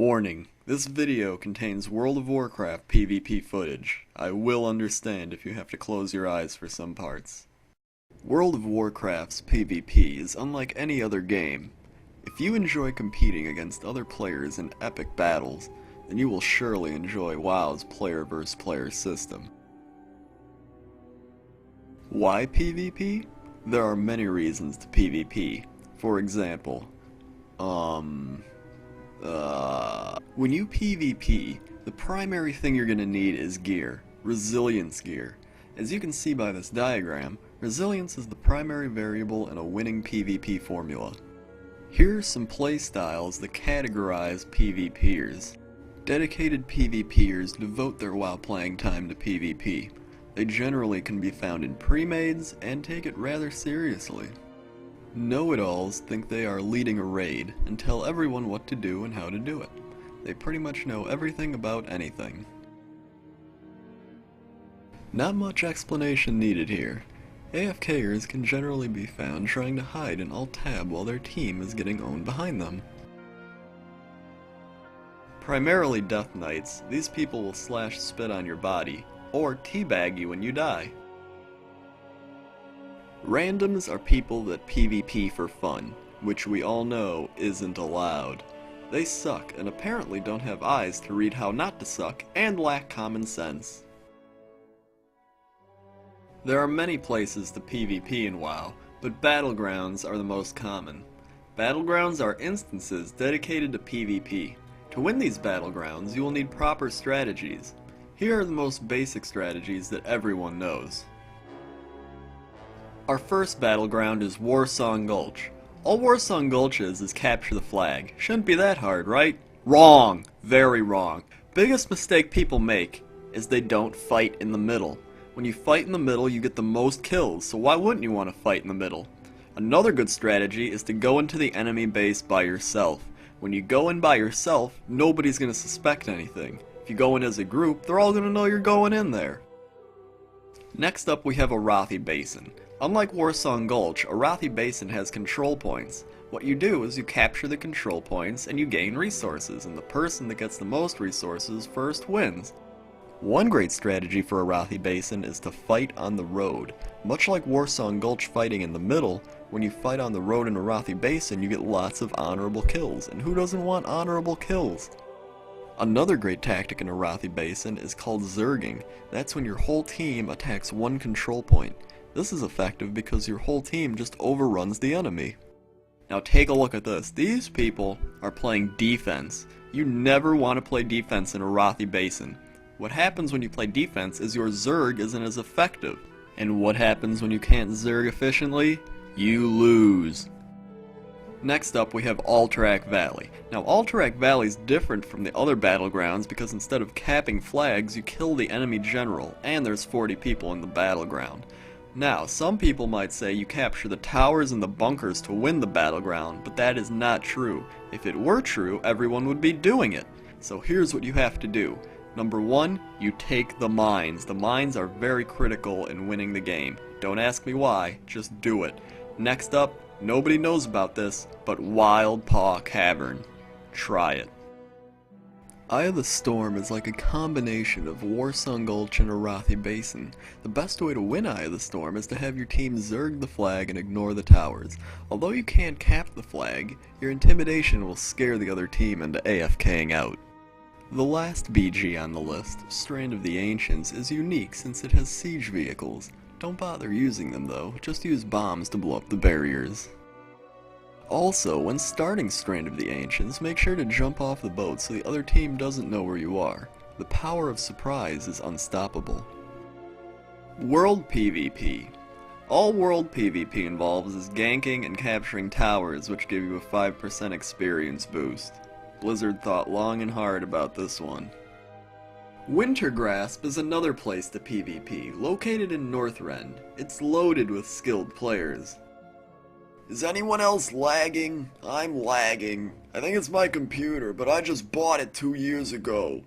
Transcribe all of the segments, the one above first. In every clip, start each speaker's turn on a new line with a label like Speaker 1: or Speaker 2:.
Speaker 1: Warning, this video contains World of Warcraft PvP footage. I will understand if you have to close your eyes for some parts. World of Warcraft's PvP is unlike any other game. If you enjoy competing against other players in epic battles, then you will surely enjoy WoW's player vs player system. Why PvP? There are many reasons to PvP. For example, when you PvP, the primary thing you're gonna need is gear. Resilience gear. As you can see by this diagram, resilience is the primary variable in a winning PvP formula. Here are some playstyles that categorize PvPers. Dedicated PvPers devote their WoW playing time to PvP. They generally can be found in pre-mades and take it rather seriously. Know-it-alls think they are leading a raid and tell everyone what to do and how to do it. They pretty much know everything about anything. Not much explanation needed here. AFKers can generally be found trying to hide in Alt-Tab while their team is getting owned behind them. Primarily Death Knights, these people will slash spit on your body, or teabag you when you die. Randoms are people that PvP for fun, which we all know isn't allowed. They suck and apparently don't have eyes to read how not to suck and lack common sense. There are many places to PvP in WoW, but battlegrounds are the most common. Battlegrounds are instances dedicated to PvP. To win these battlegrounds, you will need proper strategies. Here are the most basic strategies that everyone knows. Our first battleground is Warsong Gulch. All Warsong Gulch is capture the flag. Shouldn't be that hard, right? Wrong! Very wrong. Biggest mistake people make is they don't fight in the middle. When you fight in the middle, you get the most kills, so why wouldn't you want to fight in the middle? Another good strategy is to go into the enemy base by yourself. When you go in by yourself, nobody's going to suspect anything. If you go in as a group, they're all going to know you're going in there. Next up we have Arathi Basin. Unlike Warsong Gulch, Arathi Basin has control points. What you do is you capture the control points and you gain resources, and the person that gets the most resources first wins. One great strategy for Arathi Basin is to fight on the road. Much like Warsong Gulch fighting in the middle, when you fight on the road in Arathi Basin you get lots of honorable kills, and who doesn't want honorable kills? Another great tactic in Arathi Basin is called zerging. That's when your whole team attacks one control point. This is effective because your whole team just overruns the enemy. Now take a look at this. These people are playing defense. You never want to play defense in Arathi Basin. What happens when you play defense is your zerg isn't as effective. And what happens when you can't zerg efficiently? You lose. Next up we have Alterac Valley. Now Alterac Valley is different from the other battlegrounds because instead of capping flags, you kill the enemy general, and there's 40 people in the battleground. Now, some people might say you capture the towers and the bunkers to win the battleground, but that is not true. If it were true, everyone would be doing it. So here's what you have to do. Number 1, you take the mines. The mines are very critical in winning the game. Don't ask me why, just do it. Next up, nobody knows about this, but Wild Paw Cavern. Try it. Eye of the Storm is like a combination of Warsong Gulch and Arathi Basin. The best way to win Eye of the Storm is to have your team zerg the flag and ignore the towers. Although you can't cap the flag, your intimidation will scare the other team into AFKing out. The last BG on the list, Strand of the Ancients, is unique since it has siege vehicles. Don't bother using them though, just use bombs to blow up the barriers. Also, when starting Strand of the Ancients, make sure to jump off the boat so the other team doesn't know where you are. The power of surprise is unstoppable. World PvP. All World PvP involves is ganking and capturing towers, which give you a 5% experience boost. Blizzard thought long and hard about this one. Wintergrasp is another place to PvP, located in Northrend. It's loaded with skilled players. Is anyone else lagging? I'm lagging. I think it's my computer, but I just bought it 2 years ago.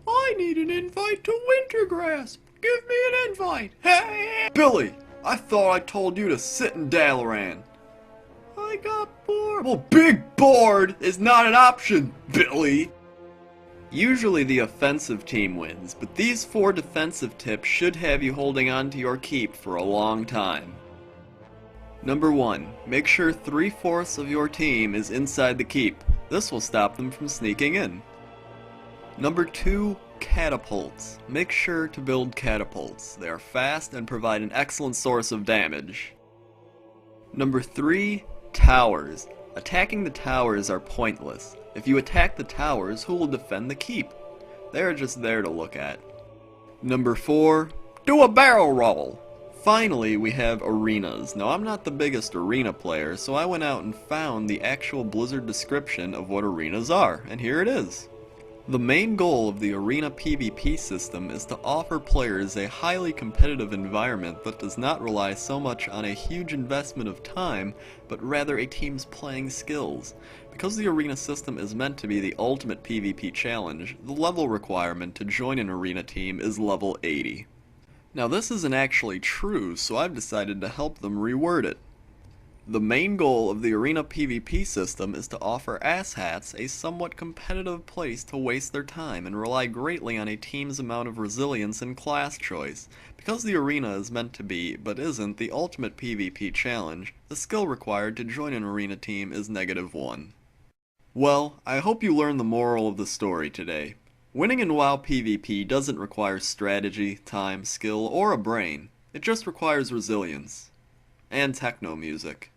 Speaker 1: I need an invite to Wintergrasp. Give me an invite. Hey! Billy, I thought I told you to sit in Dalaran. I got bored. Well, big bored is not an option, Billy. Usually the offensive team wins, but these 4 defensive tips should have you holding on to your keep for a long time. Number 1. Make sure 3/4 of your team is inside the keep. This will stop them from sneaking in. Number 2. Catapults. Make sure to build catapults. They are fast and provide an excellent source of damage. Number 3. Towers. Attacking the towers are pointless. If you attack the towers, who will defend the keep? They are just there to look at. Number 4. Do a barrel roll. Finally, we have arenas. Now, I'm not the biggest arena player, so I went out and found the actual Blizzard description of what arenas are, and here it is. The main goal of the Arena PvP system is to offer players a highly competitive environment that does not rely so much on a huge investment of time, but rather a team's playing skills. Because the Arena system is meant to be the ultimate PvP challenge, the level requirement to join an Arena team is level 80. Now this isn't actually true, so I've decided to help them reword it. The main goal of the Arena PvP system is to offer asshats a somewhat competitive place to waste their time and rely greatly on a team's amount of resilience and class choice. Because the Arena is meant to be, but isn't, the ultimate PvP challenge, the skill required to join an Arena team is -1. Well, I hope you learned the moral of the story today. Winning in WoW PvP doesn't require strategy, time, skill, or a brain. It just requires resilience. And techno music.